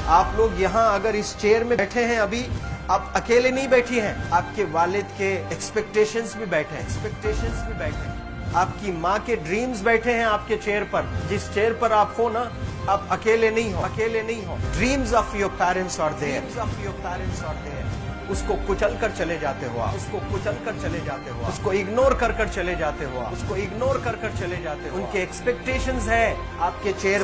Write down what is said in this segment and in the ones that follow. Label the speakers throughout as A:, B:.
A: आप लोग यहाँ अगर इस चेयर में बैठे हैं अभी, आप अकेले नहीं बैठी हैं, आपके वालिद के एक्सपेक्टेशंस भी बैठे हैं, आपकी माँ के ड्रीम्स बैठे हैं आपके चेयर पर। जिस चेयर पर आप हो ना, आप अकेले नहीं हो। Dreams of your parents are there. उसको कुचल कर चले जाते हो आप, उसको इग्नोर कर चले जाते हो आप, उनके एक्सपेक्टेशंस है आपके चेयर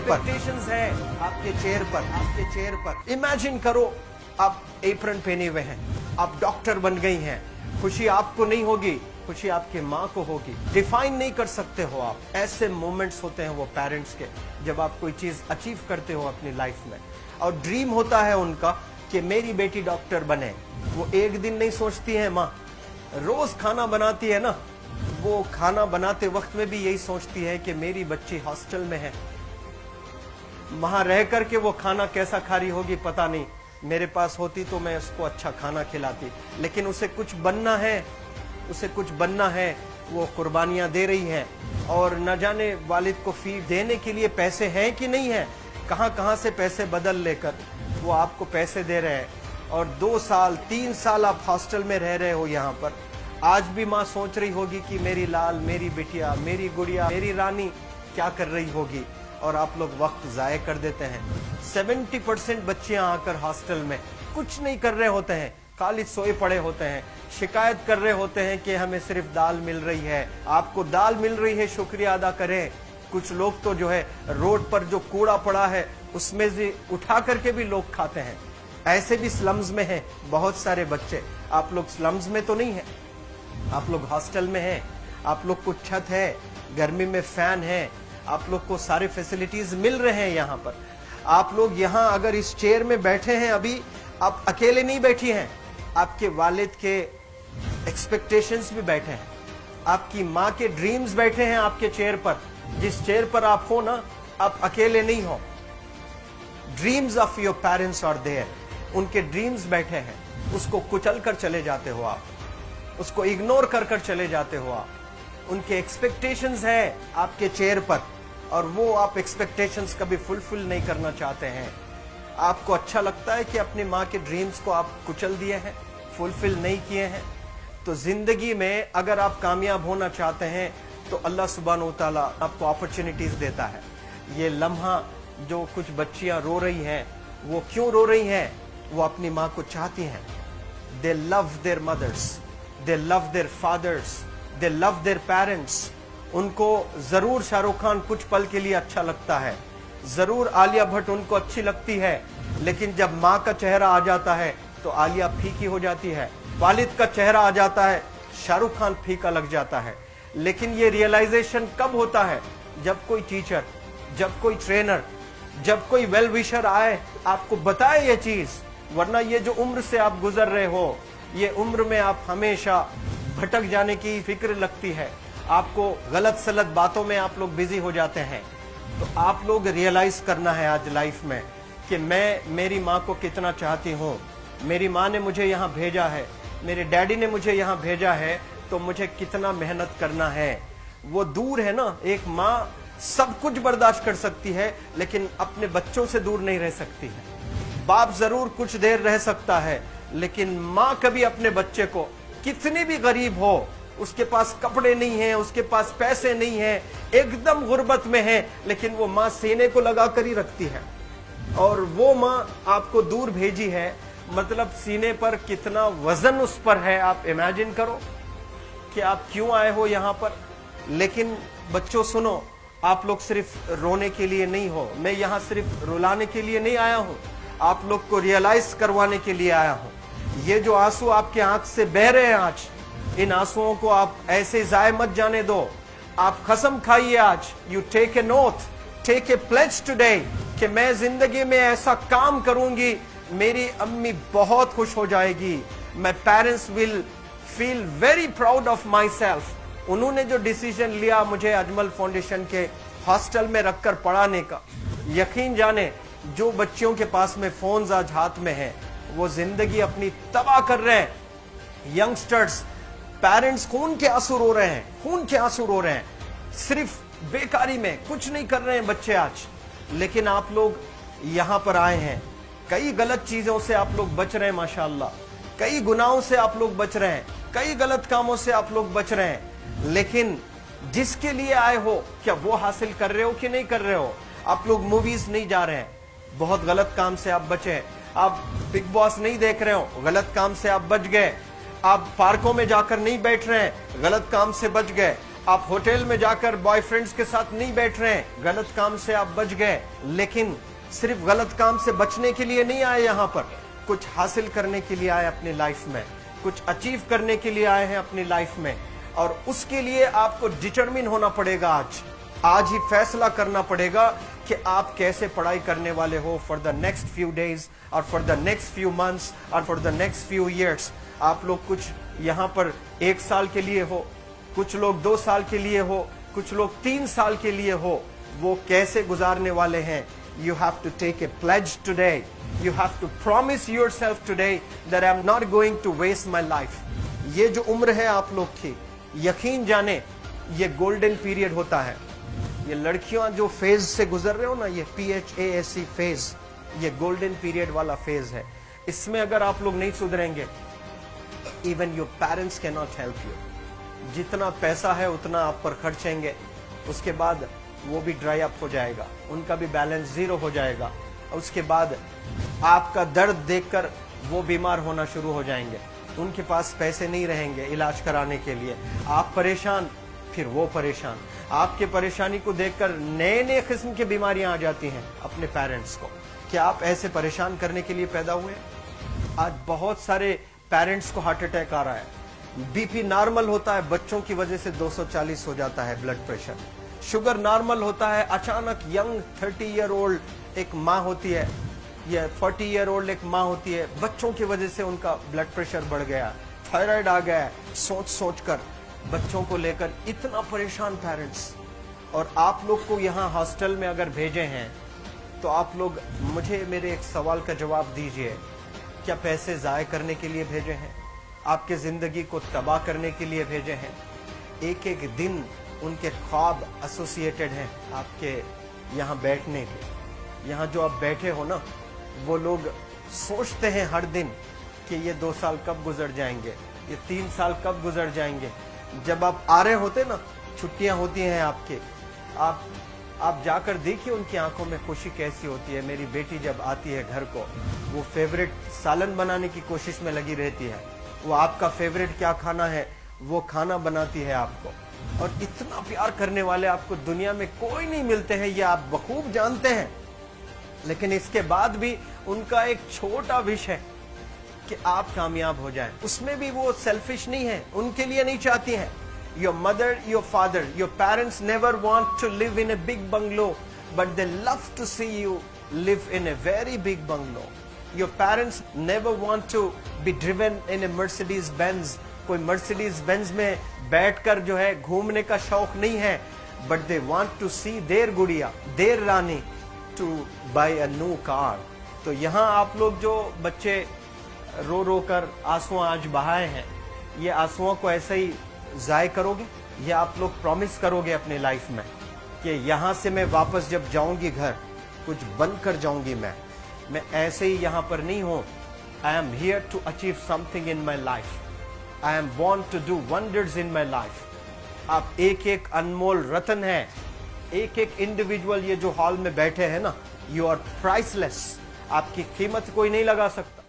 A: पर। इमेजिन करो आप एप्रन पहने हुए हैं, आप डॉक्टर बन गई हैं, खुशी आपको नहीं होगी, खुशी आपके माँ को होगी। डिफाइन नहीं कर सकते हो आप। ऐसे मोमेंट्स होते हैं वो पेरेंट्स के, जब आप कोई चीज अचीव करते हो अपनी लाइफ में, और ड्रीम होता है उनका कि मेरी बेटी डॉक्टर बने। वो एक दिन नहीं सोचती है माँ, रोज खाना बनाती है ना, वो खाना बनाते वक्त में भी यही सोचती है कि मेरी बच्ची हॉस्टल में है, वहां रह करके वो खाना कैसा खा रही होगी पता नहीं, मेरे पास होती तो मैं उसको अच्छा खाना खिलाती। लेकिन उसे कुछ बनना है, वो कुर्बानियां दे रही है, और न जाने वालिद को फीड देने के लिए पैसे हैं कि नहीं है, कहां से पैसे बदल लेकर वो आपको पैसे दे रहे हैं। और 2 साल 3 साल आप हॉस्टल में रह रहे हो यहाँ पर। आज भी माँ सोच रही होगी कि मेरी लाल, मेरी बिटिया, मेरी गुड़िया, मेरी रानी क्या कर रही होगी, और आप लोग वक्त जाये कर देते हैं। 70% बच्चियां आकर हॉस्टल में कुछ नहीं कर रहे होते हैं, खाली सोए पड़े होते हैं, शिकायत कर रहे होते हैं कि हमें सिर्फ दाल मिल रही है। आपको दाल मिल रही है, शुक्रिया अदा करें। कुछ लोग तो जो है रोड पर जो कूड़ा पड़ा है उसमें से उठा करके भी लोग खाते हैं। ऐसे भी स्लम्स में हैं बहुत सारे बच्चे। आप लोग स्लम्स में तो नहीं है, आप लोग हॉस्टल में हैं, आप लोग को छत है, गर्मी में फैन है, आप लोग को सारे फैसिलिटीज मिल रहे हैं यहाँ पर। आप लोग यहाँ अगर इस चेयर में बैठे हैं अभी, आप अकेले नहीं बैठी हैं, आपके वालिद के एक्सपेक्टेशंस भी बैठे हैं, आपकी माँ के ड्रीम्स बैठे हैं आपके चेयर पर। जिस चेयर पर आप हो ना, आप अकेले नहीं हो। Dreams of your parents are there. उनके ड्रीम्स बैठे हैं, उसको कुचल कर चले जाते हो आप, उसको इग्नोर कर चले जाते हो आप। उनके एक्सपेक्टेशंस है आपके चेयर पर, और वो आप एक्सपेक्टेशंस कभी फुलफिल नहीं करना चाहते हैं। आपको अच्छा लगता है कि अपनी माँ के ड्रीम्स को आप कुचल दिए हैं, फुलफिल नहीं किए हैं। तो जिंदगी में अगर आप कामयाब होना चाहते हैं तो अल्लाह सुब्हानहू व तआला आपको अपॉर्चुनिटीज देता है। ये लम्हा जो कुछ बच्चियां रो रही हैं, वो क्यों रो रही हैं? वो अपनी माँ को चाहती हैं। They love their mothers, they love their fathers, they love their parents. उनको जरूर शाहरुख खान कुछ पल के लिए अच्छा लगता है, जरूर आलिया भट्ट उनको अच्छी लगती है, लेकिन जब माँ का चेहरा आ जाता है तो आलिया फीकी हो जाती है। वालिद का चेहरा आ जाता है, शाहरुख खान फीका लग जाता है। लेकिन ये रियलाइजेशन कब होता है? जब कोई टीचर, जब कोई ट्रेनर, जब कोई वेल विशर आए, आपको बताए ये चीज। वरना ये जो उम्र से आप गुजर रहे हो, ये उम्र में आप हमेशा भटक जाने की फिक्र लगती है, आपको गलत सलत बातों में आप लोग बिजी हो जाते हैं। तो आप लोग रियलाइज करना है आज लाइफ में कि मैं मेरी माँ को कितना चाहती हूँ। मेरी माँ ने मुझे यहाँ भेजा है, मेरे डैडी ने मुझे यहाँ भेजा है, तो मुझे कितना मेहनत करना है। वो दूर है ना, एक माँ सब कुछ बर्दाश्त कर सकती है, लेकिन अपने बच्चों से दूर नहीं रह सकती है। बाप जरूर कुछ देर रह सकता है, लेकिन माँ कभी अपने बच्चे को, कितनी भी गरीब हो, उसके पास कपड़े नहीं है, उसके पास पैसे नहीं है, एकदम गुर्बत में है, लेकिन वो माँ सीने को लगा कर ही रखती है। और वो माँ आपको दूर भेजी है, मतलब सीने पर कितना वजन उस पर है। आप इमेजिन करो कि आप क्यों आए हो यहाँ पर। लेकिन बच्चों सुनो, आप लोग सिर्फ रोने के लिए नहीं हो, मैं यहाँ सिर्फ रुलाने के लिए नहीं आया हूँ, आप लोग को रियलाइज करवाने के लिए आया हूँ। ये जो आंसू आपके आंख से बह रहे हैं आज, इन आंसुओं को आप ऐसे जाए मत जाने दो। आप कसम खाइए आज, you take a note, take a pledge today, कि मैं जिंदगी में ऐसा काम करूंगी, मेरी अम्मी बहुत खुश हो जाएगी। My parents will feel very proud of my self. उन्होंने जो डिसीजन लिया मुझे अजमल फाउंडेशन के हॉस्टल में रखकर पढ़ाने का, यकीन जाने जो बच्चियों के पास में फोन्स आज हाथ में हैं, वो जिंदगी अपनी तबाह कर रहे हैं। यंगस्टर्स, पेरेंट्स खून के आंसू रो रहे हैं, खून के आंसू रो रहे हैं, सिर्फ बेकारी में कुछ नहीं कर रहे हैं बच्चे आज। लेकिन आप लोग यहाँ पर आए हैं, कई गलत चीजों से आप लोग बच रहे हैं माशाअल्लाह, कई गुनाहों से आप लोग बच रहे हैं, कई गलत कामों से आप लोग बच रहे हैं, लेकिन जिसके लिए आए हो क्या वो हासिल कर रहे हो कि नहीं कर रहे हो? आप लोग मूवीज नहीं जा रहे हैं, बहुत गलत काम से आप बचे हैं। आप बिग बॉस नहीं देख रहे हो, गलत काम से आप बच गए। आप पार्कों में जाकर नहीं बैठ रहे हैं, गलत काम से बच गए। आप होटल में जाकर बॉयफ्रेंड्स के साथ नहीं बैठ रहे हैं, गलत काम से आप बच गए। लेकिन सिर्फ गलत काम से बचने के लिए नहीं आए यहाँ पर, कुछ हासिल करने के लिए आए अपनी लाइफ में, कुछ अचीव करने के लिए आए हैं अपनी लाइफ में। और उसके लिए आपको डिटरमिन होना पड़ेगा। आज ही फैसला करना पड़ेगा कि आप कैसे पढ़ाई करने वाले हो for the next few days और for the next few months और for the next few years. आप लोग कुछ यहाँ पर 1 साल के लिए हो, कुछ लोग 2 साल के लिए हो, कुछ लोग 3 साल के लिए हो। वो कैसे गुजारने वाले हैं? You have to take a pledge today. You have to promise yourself today that I'm not going to waste my life. ये जो उम्र है आप लोग की, यकीन जाने ये गोल्डन पीरियड होता है। ये लड़कियां जो फेज से गुजर रहे हो ना, ये PHASE फेज, ये गोल्डन पीरियड वाला फेज है। इसमें अगर आप लोग नहीं सुधरेंगे, even your parents can not help you. जितना पैसा है उतना आप पर खर्चेंगे, उसके बाद वो भी ड्राई अप हो जाएगा, उनका भी बैलेंस जीरो हो जाएगा। उसके बाद आपका दर्द देखकर वो बीमार होना शुरू हो जाएंगे, उनके पास पैसे नहीं रहेंगे इलाज कराने के लिए। आप परेशान, फिर वो परेशान। आपके परेशानी को देखकर नए नए किस्म की बीमारियां आ जाती हैं अपने पेरेंट्स को। क्या आप ऐसे परेशान करने के लिए पैदा हुए? आज बहुत सारे पेरेंट्स को हार्ट अटैक आ रहा है। बीपी नॉर्मल होता है, बच्चों की वजह से 240 हो जाता है ब्लड प्रेशर। शुगर नॉर्मल होता है, अचानक यंग 30 ईयर ओल्ड एक माँ होती है या 40 ईयर ओल्ड एक माँ होती है, बच्चों की वजह से उनका ब्लड प्रेशर बढ़ गया, थायराइड आ गया। सोच सोच कर बच्चों को लेकर इतना परेशान पेरेंट्स। और आप लोग को यहाँ हॉस्टल में अगर भेजे हैं तो आप लोग मुझे मेरे एक सवाल का जवाब दीजिए, क्या पैसे ज़ाय करने के लिए भेजे हैं? आपके ज़िंदगी को तबाह करने के लिए भेजे हैं? एक एक दिन उनके ख्वाब एसोसिएटेड हैं आपके यहाँ बैठने के। यहाँ जो आप बैठे हो ना, वो लोग सोचते हैं हर दिन कि ये 2 साल कब गुजर जाएंगे, ये 3 साल कब गुजर जाएंगे। जब आप आ रहे होते ना, छुट्टियाँ होती हैं आपके, आप जाकर देखिए उनकी आंखों में खुशी कैसी होती है। मेरी बेटी जब आती है घर को, वो फेवरेट सालन बनाने की कोशिश में लगी रहती है। वो आपका फेवरेट क्या खाना है वो खाना बनाती है आपको। और इतना प्यार करने वाले आपको दुनिया में कोई नहीं मिलते हैं, ये आप बखूब जानते हैं। लेकिन इसके बाद भी उनका एक छोटा विश है कि आप कामयाब हो जाएं। उसमें भी वो सेल्फिश नहीं है, उनके लिए नहीं चाहती हैं। Your mother, your father, your parents never want to live in a big bungalow, but they love to see you live in a very big bungalow. Your parents never want to be driven in a Mercedes Benz. कोई Mercedes Benz में बैठकर जो है घूमने का शौक नहीं है, but they want to see their गुड़िया, their Rani to buy a new car. तो यहाँ आप लोग जो बच्चे रो रो कर आंसू आज बहाए हैं, ये आंसुओं को ऐसे ही ज़ाय करोगे या आप लोग प्रॉमिस करोगे अपने लाइफ में कि यहाँ से मैं वापस जब जाऊंगी घर, कुछ बन कर जाऊंगी। मैं ऐसे ही यहाँ पर नहीं हूँ। I am here to achieve something in my life. I am born to do wonders in my life. आप एक एक अनमोल रतन है, एक एक इंडिविजुअल ये जो हॉल में बैठे हैं ना, यू आर प्राइसलेस। आपकी कीमत कोई नहीं लगा सकता।